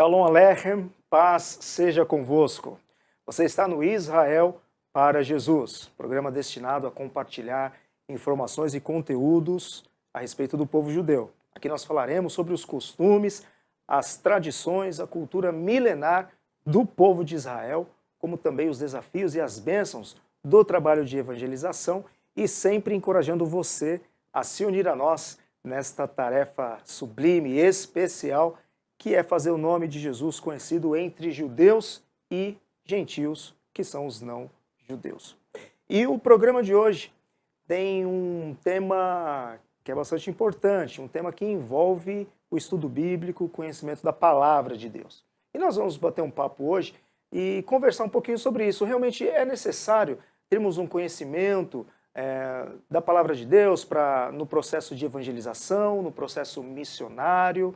Shalom Aleichem, paz seja convosco. Você está no Israel para Jesus, programa destinado a compartilhar informações e conteúdos a respeito do povo judeu. Aqui nós falaremos sobre os costumes, as tradições, a cultura milenar do povo de Israel, como também os desafios e as bênçãos do trabalho de evangelização e sempre encorajando você a se unir a nós nesta tarefa sublime e especial que é fazer o nome de Jesus conhecido entre judeus e gentios, que são os não-judeus. E o programa de hoje tem um tema que é bastante importante, um tema que envolve o estudo bíblico, o conhecimento da palavra de Deus. E nós vamos bater um papo hoje e conversar um pouquinho sobre isso. Realmente é necessário termos um conhecimento da palavra de Deus no processo de evangelização, no processo missionário.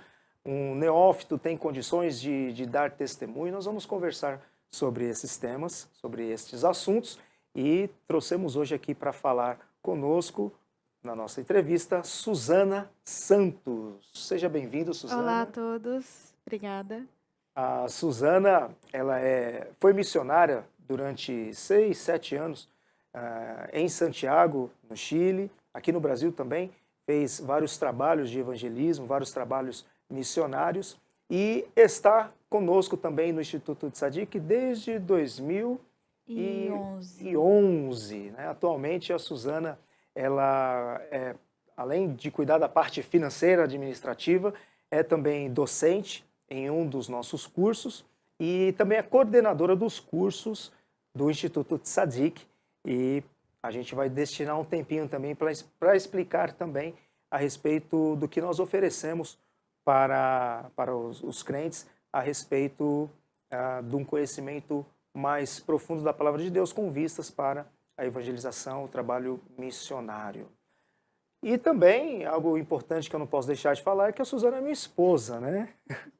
Um neófito tem condições de dar testemunho. Nós vamos conversar sobre esses temas, sobre estes assuntos, e trouxemos hoje aqui para falar conosco, na nossa entrevista, Suzana Santos. Seja bem-vinda, Suzana. Olá a todos, obrigada. A Suzana, ela foi missionária durante 6, 7 anos em Santiago, no Chile, aqui no Brasil também, fez vários trabalhos de evangelismo, vários trabalhos missionários, e está conosco também no Instituto Tzadik desde 2011. Né? Atualmente a Suzana, ela além de cuidar da parte financeira administrativa, é também docente em um dos nossos cursos e também é coordenadora dos cursos do Instituto Tzadik, e a gente vai destinar um tempinho também para explicar também a respeito do que nós oferecemos para os crentes a respeito de um conhecimento mais profundo da palavra de Deus com vistas para a evangelização, o trabalho missionário. E também, algo importante que eu não posso deixar de falar é que a Suzana é minha esposa, né?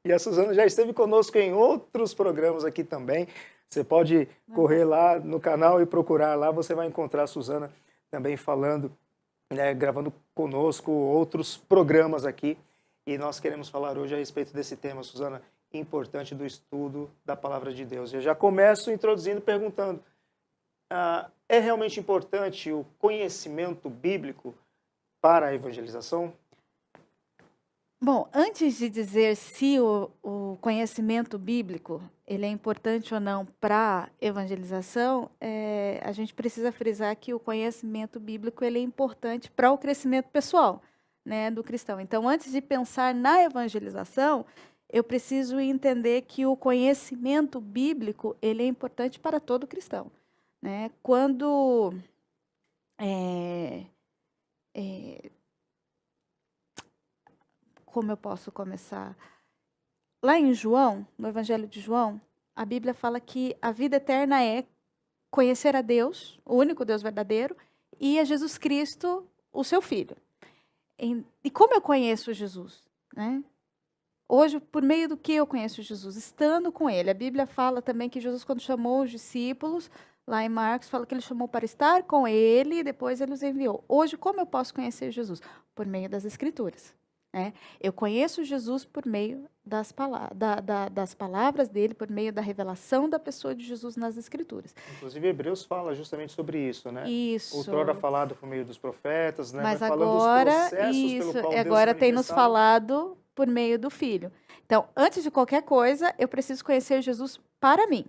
E a Suzana já esteve conosco em outros programas aqui também. Você pode correr lá no canal e procurar lá, você vai encontrar a Suzana também falando, gravando conosco outros programas aqui. E nós queremos falar hoje a respeito desse tema, Suzana, importante do estudo da palavra de Deus. Eu já começo introduzindo, perguntando, é realmente importante o conhecimento bíblico para a evangelização? Bom, antes de dizer se o conhecimento bíblico ele é importante ou não para a evangelização, a gente precisa frisar que o conhecimento bíblico ele é importante para o crescimento pessoal, né, do cristão. Então, antes de pensar na evangelização, eu preciso entender que o conhecimento bíblico ele é importante para todo cristão, né? Quando como eu posso começar? Lá em João, no Evangelho de João, a Bíblia fala que a vida eterna é conhecer a Deus, o único Deus verdadeiro, e a Jesus Cristo, o seu Filho. E como eu conheço Jesus? Né? Hoje, por meio do que eu conheço Jesus? Estando com Ele. A Bíblia fala também que Jesus, quando chamou os discípulos, lá em Marcos, fala que Ele chamou para estar com Ele e depois Ele os enviou. Hoje, como eu posso conhecer Jesus? Por meio das Escrituras. Né? Eu conheço Jesus por meio das palavras dele, por meio da revelação da pessoa de Jesus nas Escrituras. Inclusive, Hebreus fala justamente sobre isso, né? Isso. Outrora falado por meio dos profetas, né? Mas vai falando agora, dos processos pelo qual Deus agora tem nos manifestava. falado por meio do Filho. Então, antes de qualquer coisa, eu preciso conhecer Jesus para mim,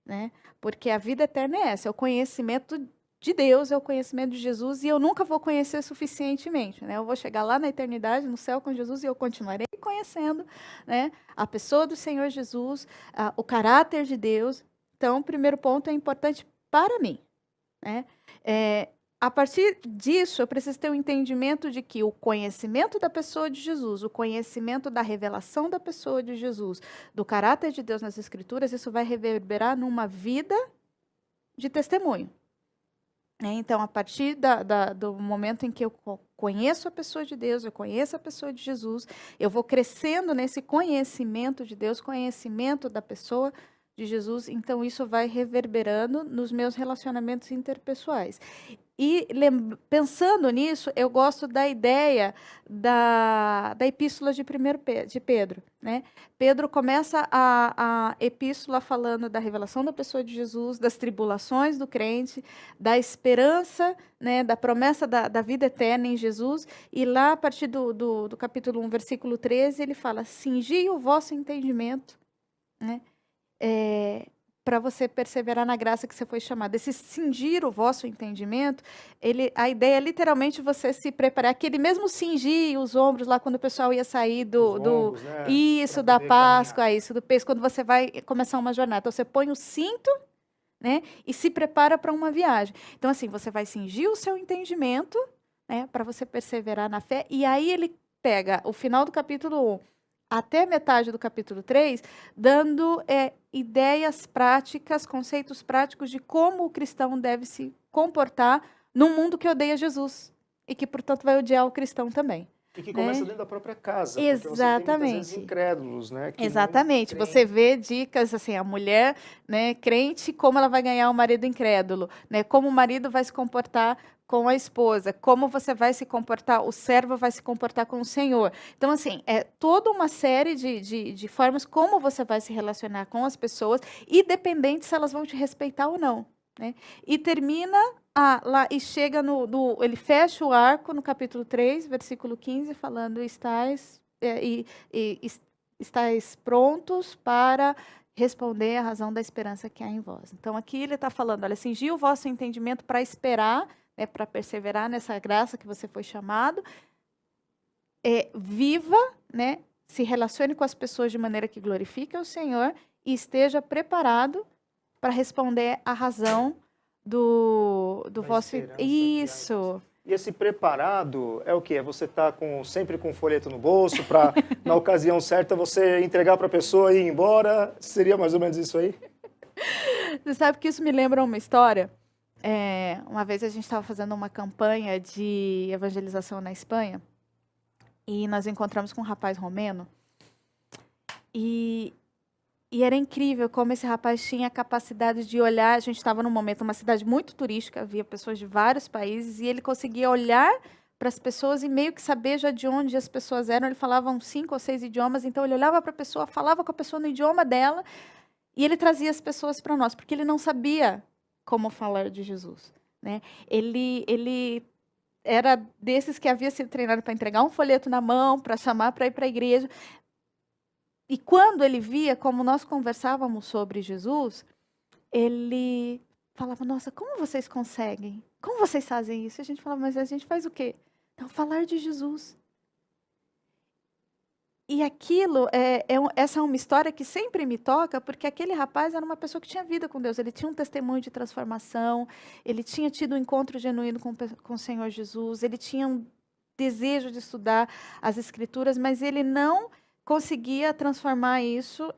né? Porque a vida eterna é essa, é o conhecimento de Deus, é o conhecimento de Jesus, e eu nunca vou conhecer suficientemente, né? Eu vou chegar lá na eternidade, no céu com Jesus, e eu continuarei conhecendo, né, a pessoa do Senhor Jesus, o caráter de Deus. Então, o primeiro ponto é importante para mim, né? A partir disso, eu preciso ter um entendimento de que o conhecimento da pessoa de Jesus, o conhecimento da revelação da pessoa de Jesus, do caráter de Deus nas Escrituras, isso vai reverberar numa vida de testemunho. Então, a partir do momento em que eu conheço a pessoa de Deus, eu conheço a pessoa de Jesus, eu vou crescendo nesse conhecimento de Deus, conhecimento da pessoa de Jesus, então isso vai reverberando nos meus relacionamentos interpessoais. E pensando nisso, eu gosto da ideia da epístola de de Pedro, né? Pedro começa a epístola falando da revelação da pessoa de Jesus, das tribulações do crente, da esperança, né, da promessa da vida eterna em Jesus, e lá a partir do capítulo 1, versículo 13, ele fala: cingi o vosso entendimento, né? Para você perseverar na graça que você foi chamado. Esse cingir o vosso entendimento, a ideia é literalmente você se preparar. Aquele mesmo cingir os ombros lá quando o pessoal ia sair Ombros, né? isso, Pra da poder Páscoa, caminhar. isso, do peso, quando você vai começar uma jornada. Então, você põe o cinto, né, e se prepara para uma viagem. Então, assim, você vai cingir o seu entendimento, né, para você perseverar na fé. E aí ele pega o final do capítulo 1 até metade do capítulo 3, dando ideias práticas, conceitos práticos de como o cristão deve se comportar num mundo que odeia Jesus e que, portanto, vai odiar o cristão também. E que começa Né? dentro da própria casa, porque você tem muitas vezes Exatamente. incrédulos, né? Que não Exatamente. creem. Você vê dicas assim, a mulher, né, crente, como ela vai ganhar um marido incrédulo, né? Como o marido vai se comportar com a esposa, como você vai se comportar, o servo vai se comportar com o Senhor. Então, assim, é toda uma série de formas como você vai se relacionar com as pessoas, independente se elas vão te respeitar ou não, né? E termina lá e chega ele fecha o arco no capítulo 3, versículo 15, falando: estáis prontos para responder a razão da esperança que há em vós. Então, aqui ele está falando: olha, cingi o vosso entendimento para esperar, né, para perseverar nessa graça que você foi chamado. Viva, né, se relacione com as pessoas de maneira que glorifique o Senhor e esteja preparado para responder à razão do vosso... Isso. E esse preparado é o quê? É você estar sempre com o folheto no bolso para, na ocasião certa, você entregar para a pessoa e ir embora? Seria mais ou menos isso aí? Você sabe que isso me lembra uma história? Uma vez a gente estava fazendo uma campanha de evangelização na Espanha e nós encontramos com um rapaz romeno e era incrível como esse rapaz tinha a capacidade de olhar. A gente estava num momento, uma cidade muito turística, havia pessoas de vários países, e ele conseguia olhar para as pessoas e meio que saber já de onde as pessoas eram. Ele falava uns 5 ou 6 idiomas, então ele olhava para a pessoa, falava com a pessoa no idioma dela, e ele trazia as pessoas para nós, porque ele não sabia como falar de Jesus, né? Ele era desses que havia sido treinado para entregar um folheto na mão, para chamar para ir para a igreja. E quando ele via como nós conversávamos sobre Jesus, ele falava: nossa, como vocês conseguem? Como vocês fazem isso? E a gente falava: mas a gente faz o quê? Então, falar de Jesus. E aquilo, essa é uma história que sempre me toca, porque aquele rapaz era uma pessoa que tinha vida com Deus, ele tinha um testemunho de transformação, ele tinha tido um encontro genuíno com o Senhor Jesus, ele tinha um desejo de estudar as Escrituras, mas ele não conseguia transformar isso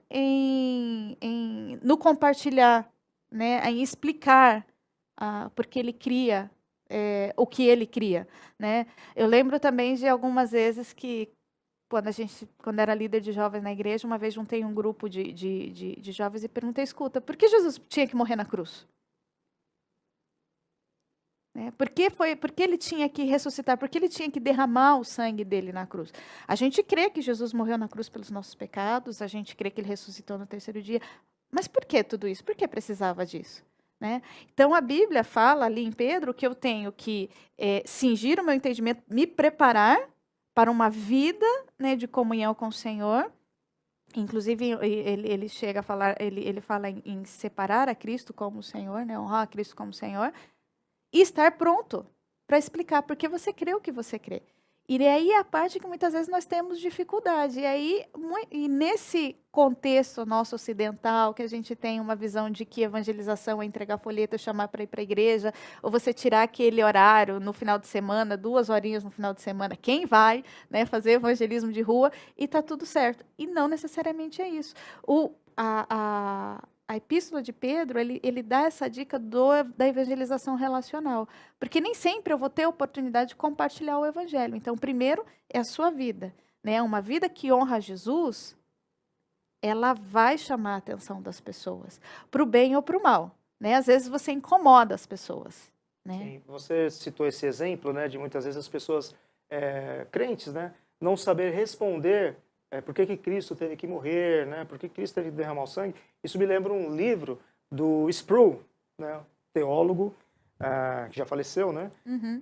no compartilhar, né, em explicar porque ele cria o que ele cria, né? Eu lembro também de algumas vezes que quando era líder de jovens na igreja, uma vez juntei um grupo de jovens e perguntei: escuta, por que Jesus tinha que morrer na cruz? Por que ele tinha que ressuscitar? Por que ele tinha que derramar o sangue dele na cruz? A gente crê que Jesus morreu na cruz pelos nossos pecados, a gente crê que ele ressuscitou no terceiro dia, mas por que tudo isso? Por que precisava disso? Né? Então, a Bíblia fala ali em Pedro que eu tenho que cingir o meu entendimento, me preparar para uma vida, né, de comunhão com o Senhor. Inclusive, ele chega a falar, ele fala em separar a Cristo como Senhor, né, honrar a Cristo como Senhor, e estar pronto para explicar por que você crê o que você crê. E aí é a parte que muitas vezes nós temos dificuldade. E nesse contexto nosso ocidental, que a gente tem uma visão de que evangelização é entregar folheto, chamar para ir para a igreja, ou você tirar aquele horário no final de semana, 2 horinhas no final de semana, quem vai, né, fazer evangelismo de rua, e está tudo certo. E não necessariamente é isso. A epístola de Pedro, ele dá essa dica da evangelização relacional. Porque nem sempre eu vou ter a oportunidade de compartilhar o evangelho. Então, primeiro é a sua vida, né? Uma vida que honra Jesus ela vai chamar a atenção das pessoas, para o bem ou para o mal, né? Às vezes você incomoda as pessoas, né? Sim, você citou esse exemplo, né, de muitas vezes as pessoas crentes, né, não saber responder por que que Cristo teve que morrer, né, por que Cristo teve que derramar o sangue. Isso me lembra um livro do Sproul, né, teólogo que já faleceu, né,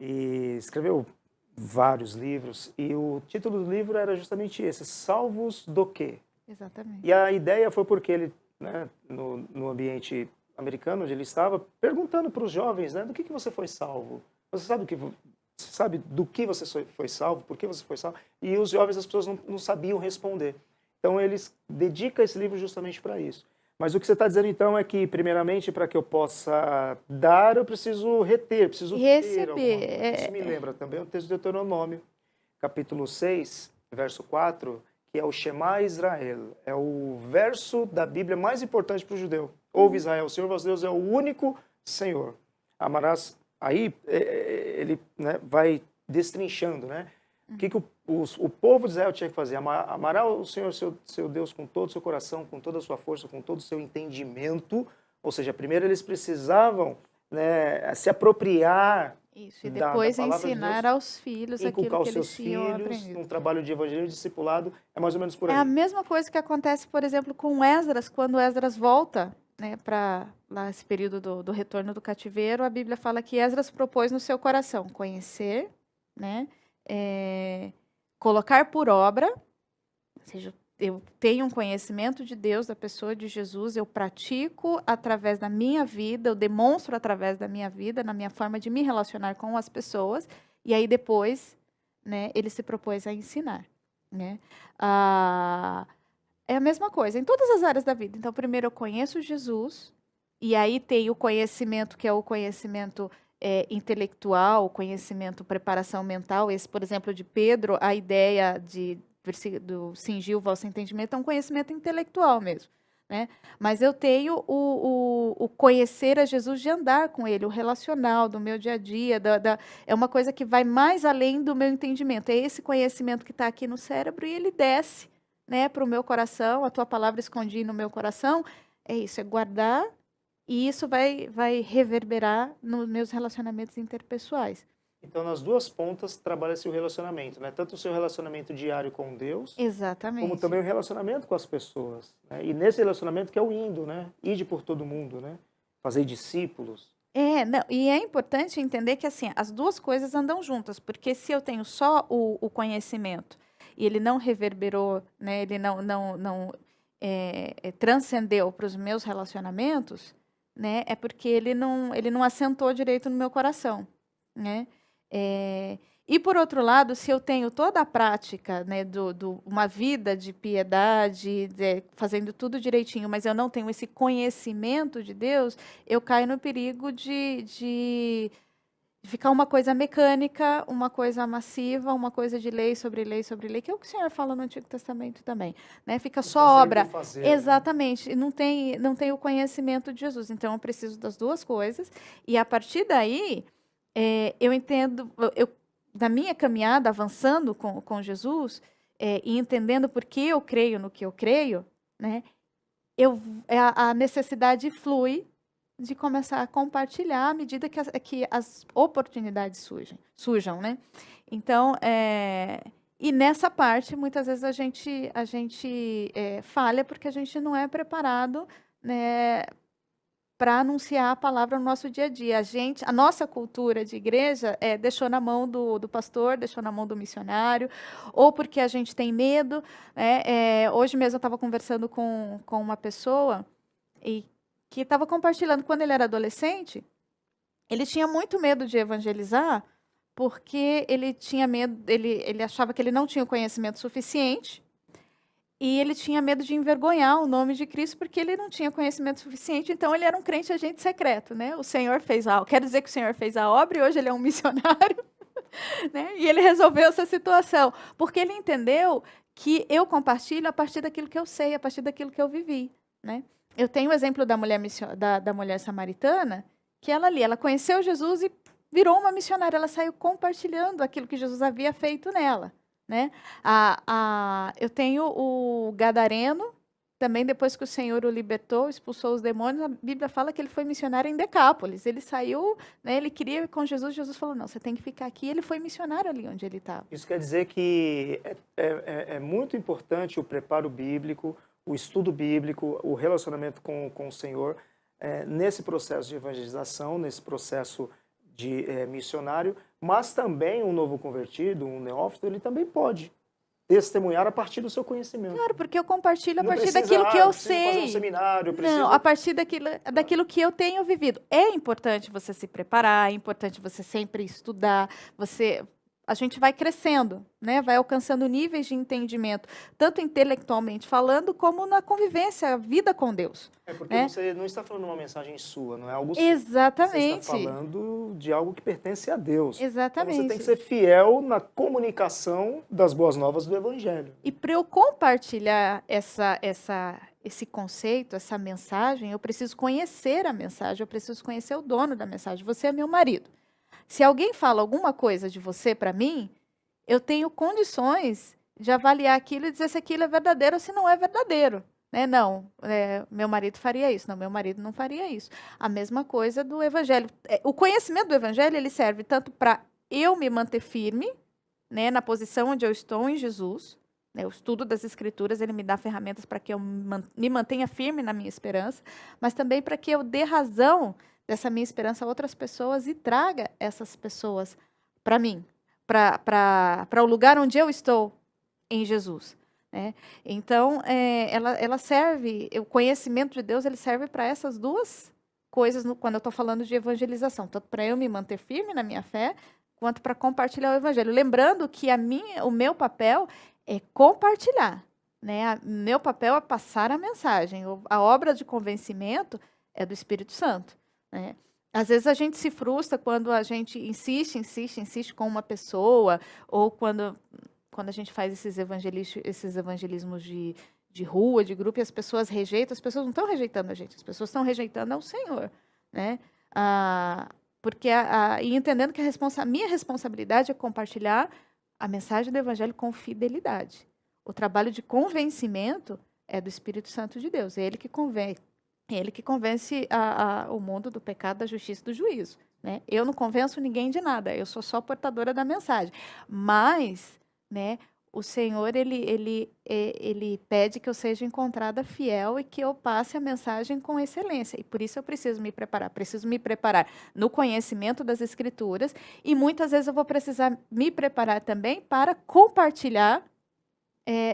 e escreveu vários livros, e o título do livro era justamente esse, Salvos do Quê? Exatamente. E a ideia foi porque ele, né, no ambiente americano onde ele estava, perguntando para os jovens, né, do que você foi salvo? Você sabe do que você foi salvo? Por que você foi salvo? E os jovens, as pessoas não sabiam responder. Então eles dedicam esse livro justamente para isso. Mas o que você está dizendo então é que, primeiramente, para que eu possa dar, eu preciso reter, preciso ter alguma coisa. Isso me lembra também o texto de Deuteronômio, capítulo 6, verso 4, que é o Shema Israel. É o verso da Bíblia mais importante para o judeu. Ouve Israel, o Senhor vosso Deus é o único Senhor. Amarás, aí ele, né, vai destrinchando, né? O que o povo de Israel tinha que fazer? Amará o Senhor, seu Deus, com todo o seu coração, com toda a sua força, com todo o seu entendimento. Ou seja, primeiro eles precisavam, né, se apropriar isso, e da depois palavra de ensinar Deus, aos filhos aquilo inculcar que os eles seus tinham filhos aprendido. num trabalho de evangelho e discipulado. É mais ou menos por aí. É a mesma coisa que acontece, por exemplo, com Esdras, quando Esdras volta, né, para lá esse período do retorno do cativeiro, a Bíblia fala que Esdras propôs no seu coração conhecer, né, colocar por obra, ou seja, eu tenho um conhecimento de Deus, da pessoa de Jesus, eu pratico através da minha vida, eu demonstro através da minha vida, na minha forma de me relacionar com as pessoas, e aí depois, né, ele se propôs a ensinar, né. É a mesma coisa em todas as áreas da vida. Então, primeiro eu conheço Jesus, e aí tem o conhecimento que é o conhecimento intelectual, o conhecimento, preparação mental. Esse, por exemplo, de Pedro, a ideia do cingir o vosso entendimento é um conhecimento intelectual mesmo, né? Mas eu tenho o conhecer a Jesus, de andar com ele, o relacional, do meu dia a dia, é uma coisa que vai mais além do meu entendimento. É esse conhecimento que está aqui no cérebro e ele desce, né, para o meu coração. A tua palavra escondi no meu coração. É isso, é guardar, e isso vai reverberar nos meus relacionamentos interpessoais. Então, nas duas pontas, trabalha-se o relacionamento, né? Tanto o seu relacionamento diário com Deus, como Exatamente. também o relacionamento com as pessoas, né? E nesse relacionamento que é o indo, né? Ide por todo mundo, né? Fazer discípulos. Não, e é importante entender que assim, as duas coisas andam juntas, porque se eu tenho só o conhecimento e ele não reverberou, né, ele não transcendeu para os meus relacionamentos, né, é porque ele não assentou direito no meu coração, né? E por outro lado, se eu tenho toda a prática, né, uma vida de piedade, fazendo tudo direitinho, mas eu não tenho esse conhecimento de Deus, eu caio no perigo de ficar uma coisa mecânica, uma coisa massiva, uma coisa de lei sobre lei sobre lei, que é o que o Senhor fala no Antigo Testamento também, né? Fica O só fazer obra. por fazer, né? Exatamente. E não tem o conhecimento de Jesus. Então, eu preciso das duas coisas. E a partir daí, eu entendo, da minha caminhada, avançando com Jesus, e entendendo por que eu creio no que eu creio, né? A necessidade flui de começar a compartilhar à medida que as oportunidades surjam, né? Então, e nessa parte, muitas vezes a gente falha porque a gente não é preparado, né, para anunciar a palavra no nosso dia a dia. A nossa cultura de igreja deixou na mão do pastor, deixou na mão do missionário, ou porque a gente tem medo, né? Hoje mesmo eu estava conversando com uma pessoa e que estava compartilhando quando ele era adolescente, ele tinha muito medo de evangelizar, porque ele tinha medo, ele achava que ele não tinha o conhecimento suficiente, e ele tinha medo de envergonhar o nome de Cristo, porque ele não tinha conhecimento suficiente, então ele era um crente agente secreto, né? O Senhor fez quero dizer que o Senhor fez a obra e hoje ele é um missionário, né? E ele resolveu essa situação, porque ele entendeu que eu compartilho a partir daquilo que eu sei, a partir daquilo que eu vivi, né? Eu tenho o exemplo da mulher samaritana, que ela conheceu Jesus e virou uma missionária, ela saiu compartilhando aquilo que Jesus havia feito nela, né? Eu tenho o gadareno, também depois que o Senhor o libertou, expulsou os demônios, a Bíblia fala que ele foi missionário em Decápolis. Ele saiu, né, ele queria ir com Jesus, Jesus falou, não, você tem que ficar aqui. Ele foi missionário ali onde ele estava. Isso quer dizer que é muito importante o preparo bíblico, o estudo bíblico, o relacionamento com o Senhor, nesse processo de evangelização, nesse processo de missionário, mas também um novo convertido, um neófito, ele também pode testemunhar a partir do seu conhecimento. Claro, porque eu compartilho a Não partir precisa, daquilo que eu preciso fazer um sei. seminário, Não, preciso... a partir daquilo que eu tenho vivido. É importante você se preparar, é importante você sempre estudar, a gente vai crescendo, né? Vai alcançando níveis de entendimento, tanto intelectualmente falando, como na convivência, a vida com Deus. É porque né? você não está falando uma mensagem sua, não é algo seu. Exatamente. Você está falando de algo que pertence a Deus. Exatamente. Então você tem que ser fiel na comunicação das boas novas do Evangelho. E para eu compartilhar esse conceito, essa mensagem, eu preciso conhecer a mensagem, eu preciso conhecer o dono da mensagem. Você é meu marido. Se alguém fala alguma coisa de você para mim, eu tenho condições de avaliar aquilo e dizer se aquilo é verdadeiro ou se não é verdadeiro. Né? Não, meu marido faria isso. Não, meu marido não faria isso. A mesma coisa do evangelho. O conhecimento do evangelho, ele serve tanto para eu me manter firme, né, na posição onde eu estou em Jesus. Né? O estudo das escrituras, ele me dá ferramentas para que eu me mantenha firme na minha esperança, mas também para que eu dê razão dessa minha esperança a outras pessoas e traga essas pessoas para mim, para o lugar onde eu estou em Jesus. Né? Então, ela serve, o conhecimento de Deus, ele serve para essas duas coisas quando eu estou falando de evangelização, tanto para eu me manter firme na minha fé, quanto para compartilhar o evangelho. Lembrando que o meu papel é compartilhar. Né? Meu papel é passar a mensagem. A obra de convencimento é do Espírito Santo. Né? Às vezes a gente se frustra quando a gente insiste com uma pessoa, ou quando a gente faz esses evangelismos de rua, de grupo, e as pessoas rejeitam. As pessoas não estão rejeitando a gente, as pessoas estão rejeitando ao Senhor. Né? Porque e entendendo que a minha responsabilidade é compartilhar a mensagem do Evangelho com fidelidade. O trabalho de convencimento é do Espírito Santo de Deus, é Ele que convence. É Ele que convence o mundo do pecado, da justiça e do juízo. Né? Eu não convenço ninguém de nada, eu sou só portadora da mensagem. Mas, né, o Senhor, ele pede que eu seja encontrada fiel e que eu passe a mensagem com excelência. E por isso eu preciso me preparar. Preciso me preparar no conhecimento das Escrituras e muitas vezes eu vou precisar me preparar também para compartilhar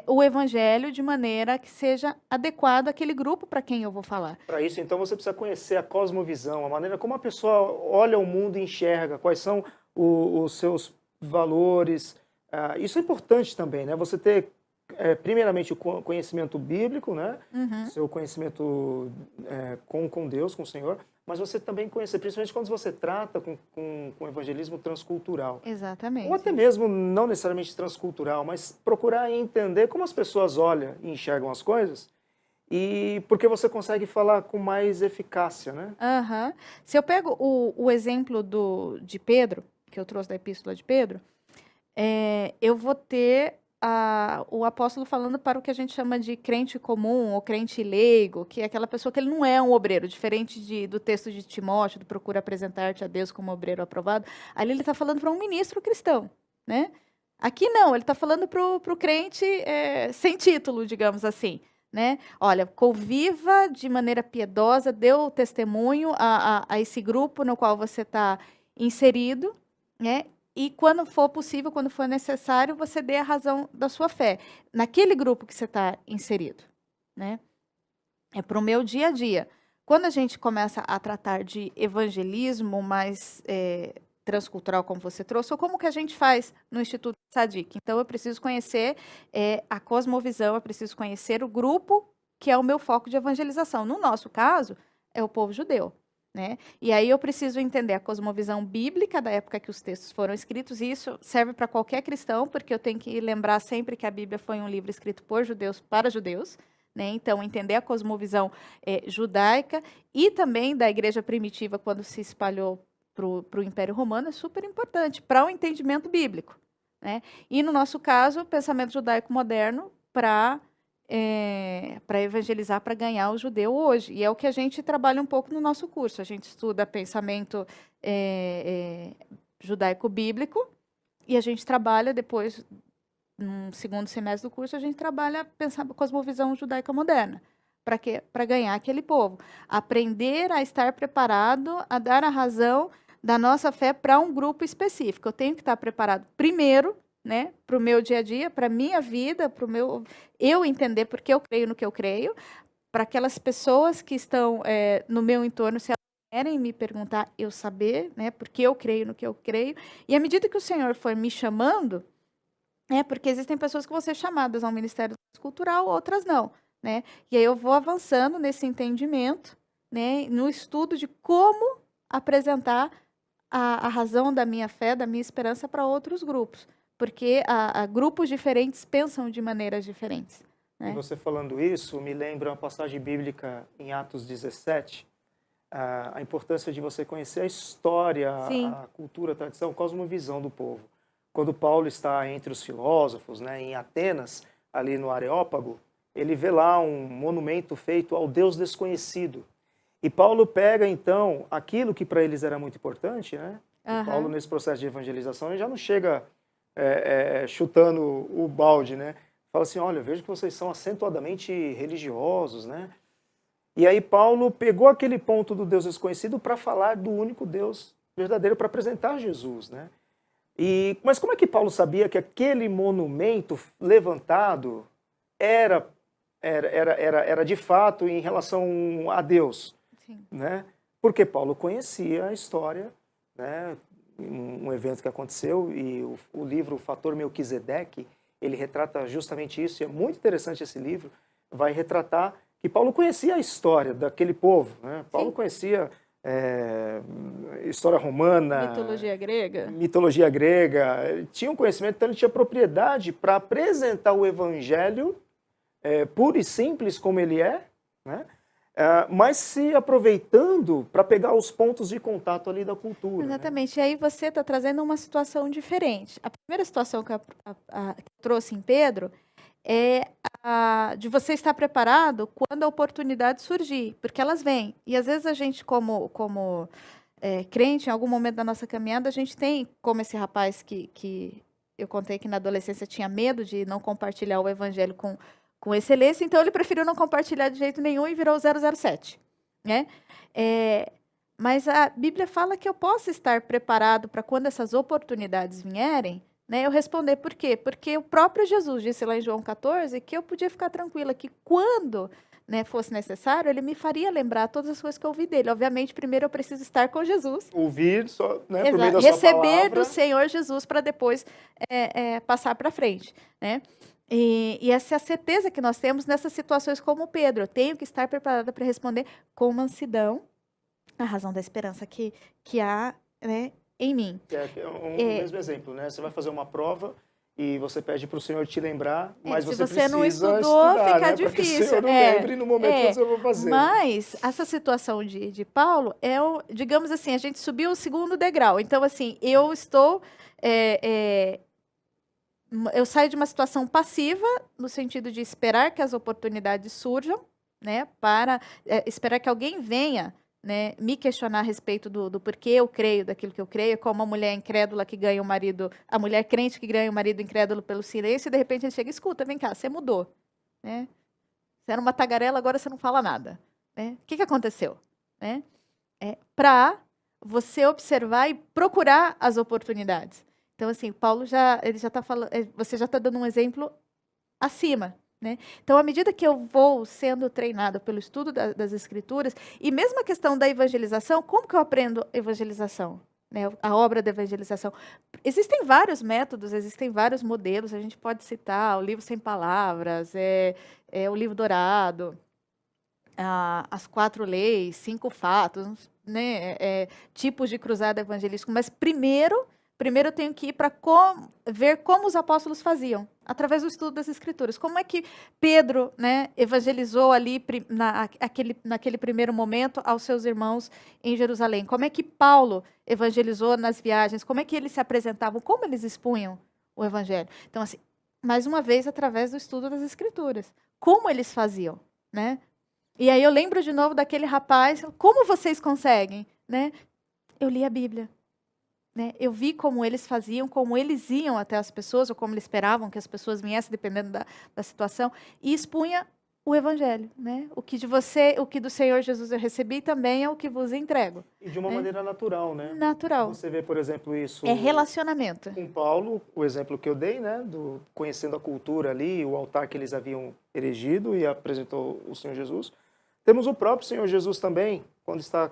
o evangelho de maneira que seja adequado àquele grupo para quem eu vou falar. Para isso, então, você precisa conhecer a cosmovisão, a maneira como a pessoa olha o mundo e enxerga, quais são os seus valores. Isso é importante também, né? Você ter, primeiramente, o conhecimento bíblico, né? Uhum. Seu conhecimento com Deus, com o Senhor, mas você também conhecer, principalmente quando você trata com evangelismo transcultural. Exatamente. Ou até mesmo, não necessariamente transcultural, mas procurar entender como as pessoas olham e enxergam as coisas, e porque você consegue falar com mais eficácia, né? Uhum. Se eu pego o exemplo de Pedro, que eu trouxe da epístola de Pedro, eu vou ter o apóstolo falando para o que a gente chama de crente comum ou crente leigo, que é aquela pessoa que ele não é um obreiro, diferente do texto de Timóteo, do procura apresentar-te a Deus como obreiro aprovado. Ali ele está falando para um ministro cristão, né? Aqui não, ele está falando para o crente sem título, digamos assim. Né? Olha, conviva de maneira piedosa, dê o testemunho a esse grupo no qual você está inserido, né? E quando for possível, quando for necessário, você dê a razão da sua fé naquele grupo que você está inserido, né? É para o meu dia a dia. Quando a gente começa a tratar de evangelismo mais transcultural, como você trouxe, ou como que a gente faz no Instituto Tzadik. Então, eu preciso conhecer a cosmovisão, eu preciso conhecer o grupo que é o meu foco de evangelização. No nosso caso, é o povo judeu. Né? E aí eu preciso entender a cosmovisão bíblica da época que os textos foram escritos, e isso serve para qualquer cristão, porque eu tenho que lembrar sempre que a Bíblia foi um livro escrito por judeus para judeus. Né? Então, entender a cosmovisão judaica e também da igreja primitiva, quando se espalhou para o Império Romano, é super importante para o entendimento bíblico. Né? E, no nosso caso, o pensamento judaico moderno para para evangelizar, para ganhar o judeu hoje. E é o que a gente trabalha um pouco no nosso curso. A gente estuda pensamento judaico-bíblico e a gente trabalha depois, no segundo semestre do curso, a gente trabalha pensando cosmovisão judaica moderna. Para quê? Para ganhar aquele povo. Aprender a estar preparado, a dar a razão da nossa fé para um grupo específico. Eu tenho que estar preparado primeiro, né, para o meu dia a dia, para a minha vida, para o meu eu entender porque eu creio no que eu creio, para aquelas pessoas que estão no meu entorno, se elas querem me perguntar, eu saber, né, porque eu creio no que eu creio. E à medida que o Senhor for me chamando, porque existem pessoas que vão ser chamadas ao ministério cultural, outras não, né? E aí eu vou avançando nesse entendimento, né, no estudo de como apresentar a razão da minha fé, da minha esperança para outros grupos, porque grupos diferentes pensam de maneiras diferentes, E né? você falando isso, me lembra uma passagem bíblica em Atos 17, a importância de você conhecer a história, Sim. a cultura, a tradição, a cosmovisão do povo. Quando Paulo está entre os filósofos, né, em Atenas, ali no Areópago, ele vê lá um monumento feito ao Deus desconhecido. E Paulo pega, então, aquilo que para eles era muito importante, né? E Paulo, nesse processo de evangelização, ele já não chega chutando o balde, né? Fala assim, olha, eu vejo que vocês são acentuadamente religiosos, né? E aí Paulo pegou aquele ponto do Deus desconhecido para falar do único Deus verdadeiro, para apresentar Jesus, né? Mas como é que Paulo sabia que aquele monumento levantado era de fato em relação a Deus? Sim. Né? Porque Paulo conhecia a história, né? Um evento que aconteceu, e o livro O Fator Melquisedeque, ele retrata justamente isso, e é muito interessante esse livro, vai retratar que Paulo conhecia a história daquele povo, né? Paulo conhecia história romana, mitologia grega, tinha um conhecimento, então ele tinha propriedade para apresentar o evangelho puro e simples como ele é, né? Mas se aproveitando para pegar os pontos de contato ali da cultura. Exatamente. Né? E aí você está trazendo uma situação diferente. A primeira situação que eu trouxe em Pedro é de você estar preparado quando a oportunidade surgir, porque elas vêm. E às vezes a gente, como crente, em algum momento da nossa caminhada, a gente tem, como esse rapaz que eu contei que na adolescência tinha medo de não compartilhar o evangelho com excelência, então ele preferiu não compartilhar de jeito nenhum e virou 007, né? Mas a Bíblia fala que eu posso estar preparado para quando essas oportunidades vierem, né, eu responder por quê? Porque o próprio Jesus disse lá em João 14 que eu podia ficar tranquila, que quando, né, fosse necessário, ele me faria lembrar todas as coisas que eu ouvi dele. Obviamente, primeiro eu preciso estar com Jesus. Ouvir, só, né, por meio da Receber sua palavra. do Senhor Jesus para depois passar para frente, né? E essa é a certeza que nós temos nessas situações como Pedro. Eu tenho que estar preparada para responder com mansidão a razão da esperança que há, né, em mim. É um mesmo exemplo, né? Você vai fazer uma prova e você pede para o Senhor te lembrar, mas se você você precisa não estudou, estudar, fica né? difícil. Para que o Senhor não lembre no momento que você vai fazer. Mas essa situação de Paulo digamos assim, a gente subiu o segundo degrau. Então, assim, eu estou... eu saio de uma situação passiva, no sentido de esperar que as oportunidades surjam, né? Para esperar que alguém venha, né, me questionar a respeito do porquê eu creio daquilo que eu creio, como a mulher incrédula que ganha o marido, a mulher crente que ganha o marido incrédulo pelo silêncio, e de repente ele chega, escuta, vem cá, você mudou, né? Você era uma tagarela, agora você não fala nada, né? O que aconteceu, né? Para você observar e procurar as oportunidades. Então, assim, Paulo ele já está falando, você já está dando um exemplo acima, né? Então, à medida que eu vou sendo treinado pelo estudo das Escrituras, e mesmo a questão da evangelização, como que eu aprendo evangelização? Né? A obra da evangelização. Existem vários métodos, existem vários modelos, a gente pode citar o livro Sem Palavras, o livro Dourado, as 4 leis, 5 fatos, né? Tipos de cruzada evangelística, mas primeiro eu tenho que ir para ver como os apóstolos faziam, através do estudo das Escrituras. Como é que Pedro, né, evangelizou ali naquele primeiro momento aos seus irmãos em Jerusalém? Como é que Paulo evangelizou nas viagens? Como é que eles se apresentavam? Como eles expunham o evangelho? Então, assim, mais uma vez, através do estudo das Escrituras. como eles faziam, né? E aí eu lembro de novo daquele rapaz, como vocês conseguem, né? Eu li a Bíblia, né? Eu vi como eles faziam, como eles iam até as pessoas, ou como eles esperavam que as pessoas viessem, dependendo da situação, e expunha o Evangelho, né? O que de você, o que do Senhor Jesus eu recebi também é o que vos entrego. E de uma né? maneira natural, né? Natural. Você vê, por exemplo, isso É relacionamento. com Paulo, o exemplo que eu dei, né? Conhecendo a cultura ali, o altar que eles haviam erigido e apresentou o Senhor Jesus. Temos o próprio Senhor Jesus também, quando está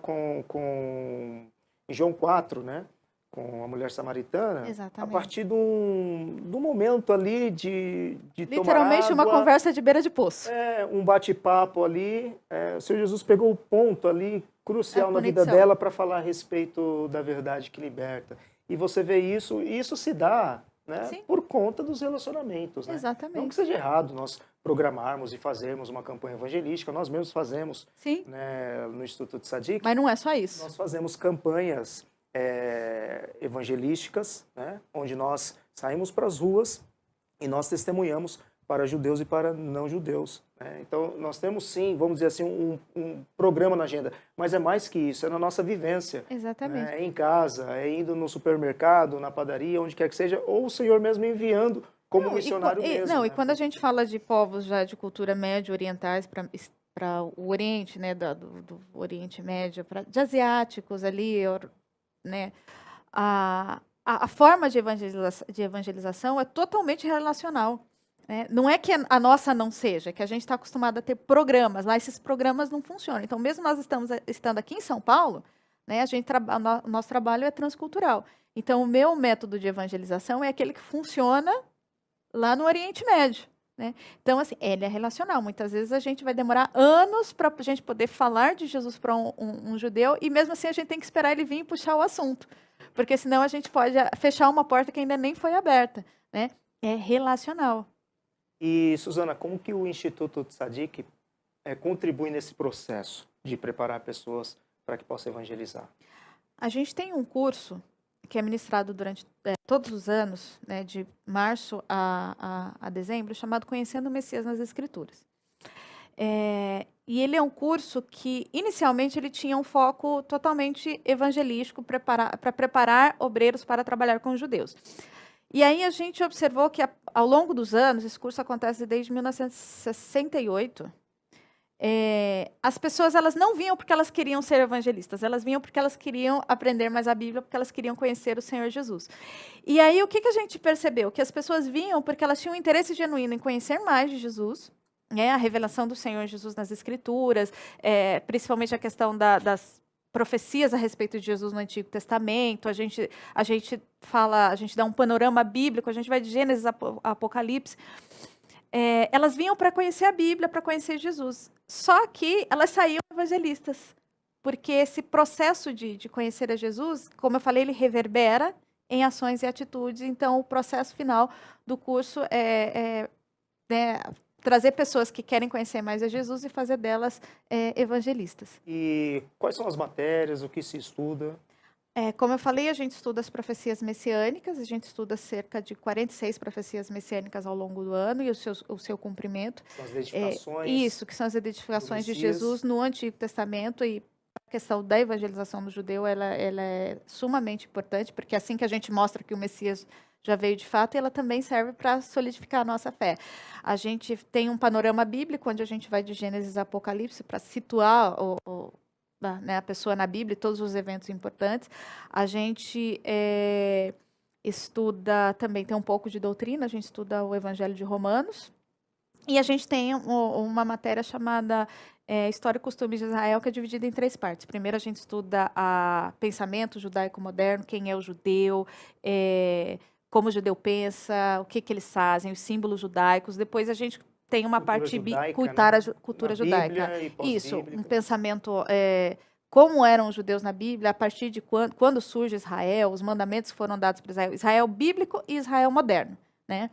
em João 4, né? Com a mulher samaritana, Exatamente. a partir de um momento ali de Literalmente tomar uma água, conversa de beira de poço. um bate-papo ali. O Senhor Jesus pegou o ponto ali crucial na vida conexão. dela para falar a respeito da verdade que liberta. E você vê isso, e isso se dá, né, Sim. por conta dos relacionamentos. Né? Exatamente. Não que seja errado nós programarmos e fazermos uma campanha evangelística, nós mesmos fazemos, Sim. né, no Instituto de Sadiq. Mas não é só isso. Nós fazemos campanhas evangelísticas, né, onde nós saímos para as ruas e nós testemunhamos para judeus e para não judeus. Né? Então, nós temos sim, vamos dizer assim, um programa na agenda, mas é mais que isso, é na nossa vivência. Exatamente. Né? É em casa, é indo no supermercado, na padaria, onde quer que seja, ou o Senhor mesmo enviando como missionário mesmo. Não, né? e quando a gente fala de povos já de cultura média orientais para o Oriente, né, do Oriente Médio, de asiáticos ali, né, a forma de evangelização é totalmente relacional. Né? Não é que a nossa não seja, que a gente está acostumado a ter programas, lá esses programas não funcionam. Então, mesmo nós estando aqui em São Paulo, né, o nosso trabalho é transcultural. Então, o meu método de evangelização é aquele que funciona lá no Oriente Médio. Né? Então, assim, ele é relacional. Muitas vezes a gente vai demorar anos para a gente poder falar de Jesus para um judeu, e mesmo assim a gente tem que esperar ele vir e puxar o assunto. Porque senão a gente pode fechar uma porta que ainda nem foi aberta. Né? É relacional. E, Suzana, como que o Instituto de Sadiq contribui nesse processo de preparar pessoas para que possam evangelizar? A gente tem um curso que é ministrado durante todos os anos, né, de março a dezembro, chamado Conhecendo o Messias nas Escrituras. E ele é um curso que, inicialmente, ele tinha um foco totalmente evangelístico para preparar obreiros para trabalhar com os judeus. E aí a gente observou que, ao longo dos anos, esse curso acontece desde 1968, as pessoas elas não vinham porque elas queriam ser evangelistas, elas vinham porque elas queriam aprender mais a Bíblia, porque elas queriam conhecer o Senhor Jesus. E aí o que a gente percebeu? Que as pessoas vinham porque elas tinham um interesse genuíno em conhecer mais de Jesus, né, a revelação do Senhor Jesus nas Escrituras, principalmente a questão das profecias a respeito de Jesus no Antigo Testamento. A gente dá um panorama bíblico, a gente vai de Gênesis a Apocalipse. Elas vinham para conhecer a Bíblia, para conhecer Jesus. Só que elas saíam evangelistas, porque esse processo de conhecer a Jesus, como eu falei, ele reverbera em ações e atitudes. Então, o processo final do curso é trazer pessoas que querem conhecer mais a Jesus e fazer delas evangelistas. E quais são as matérias, o que se estuda? Como eu falei, a gente estuda as profecias messiânicas, a gente estuda cerca de 46 profecias messiânicas ao longo do ano e o seu cumprimento. São as identificações. Isso, que são as identificações de Jesus no Antigo Testamento, e a questão da evangelização do judeu, ela é sumamente importante, porque é assim que a gente mostra que o Messias já veio de fato, e ela também serve para solidificar a nossa fé. A gente tem um panorama bíblico, onde a gente vai de Gênesis a Apocalipse para situar a pessoa na Bíblia e todos os eventos importantes. A gente estuda também, tem um pouco de doutrina, a gente estuda o Evangelho de Romanos, e a gente tem uma matéria chamada História e Costumes de Israel, que é dividida em 3 partes. Primeiro a gente estuda pensamento judaico moderno, quem é o judeu, como o judeu pensa, o que eles fazem, os símbolos judaicos. Depois a gente tem uma parte cultura judaica. Isso, um pensamento, como eram os judeus na Bíblia, a partir de quando surge Israel, os mandamentos foram dados para Israel, Israel bíblico e Israel moderno, né?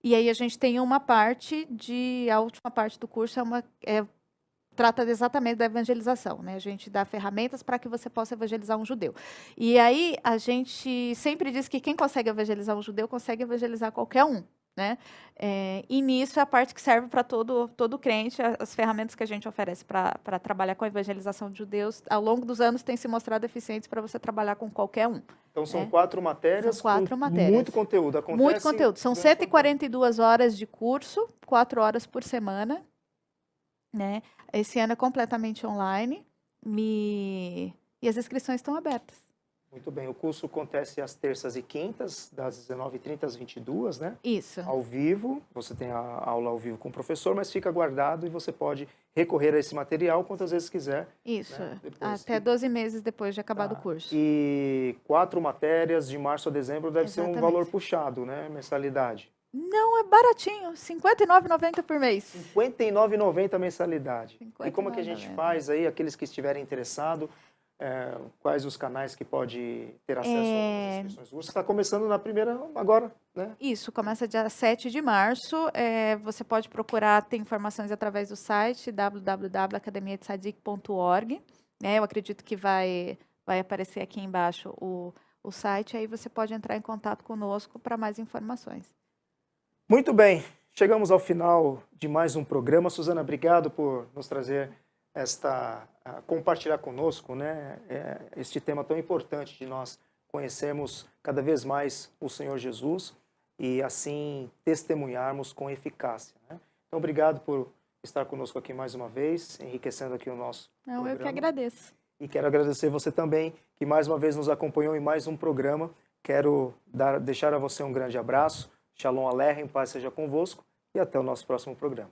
E aí a gente tem uma parte a última parte do curso trata exatamente da evangelização, né? A gente dá ferramentas para que você possa evangelizar um judeu. E aí a gente sempre diz que quem consegue evangelizar um judeu consegue evangelizar qualquer um. né? E nisso é a parte que serve para todo crente, as ferramentas que a gente oferece para trabalhar com a evangelização de judeus, ao longo dos anos têm se mostrado eficientes para você trabalhar com qualquer um. Então são né? 4 matérias São 4 com matérias. muito conteúdo. Acontece Muito conteúdo. São 142 horas de curso, 4 horas por semana. Né? Esse ano é completamente online e as inscrições estão abertas. Muito bem. O curso acontece às terças e quintas, das 19h30 às 22h, né? Isso. Ao vivo. Você tem a aula ao vivo com o professor, mas fica guardado e você pode recorrer a esse material quantas vezes quiser. Isso. Né? Até 12 meses depois de acabar o curso. E 4 matérias de março a dezembro deve ser um valor puxado, né? Mensalidade. Não, é baratinho. R$ 59,90 por mês. R$ 59,90 a mensalidade. 59,90. E como é que a gente faz aí, aqueles que estiverem interessados, quais os canais que pode ter acesso às inscrições? Você está começando na primeira agora, né? Isso, começa dia 7 de março. Você pode procurar, tem informações através do site www.academiadesadik.org. Eu acredito que vai aparecer aqui embaixo o site, aí você pode entrar em contato conosco para mais informações. Muito bem, chegamos ao final de mais um programa. Suzana, obrigado por nos trazer compartilhar conosco, né, este tema tão importante de nós conhecermos cada vez mais o Senhor Jesus e assim testemunharmos com eficácia. Né? Então, obrigado por estar conosco aqui mais uma vez, enriquecendo aqui o nosso programa. Eu que agradeço. E quero agradecer você também, que mais uma vez nos acompanhou em mais um programa. Quero deixar a você um grande abraço. Shalom Aleichem, paz seja convosco e até o nosso próximo programa.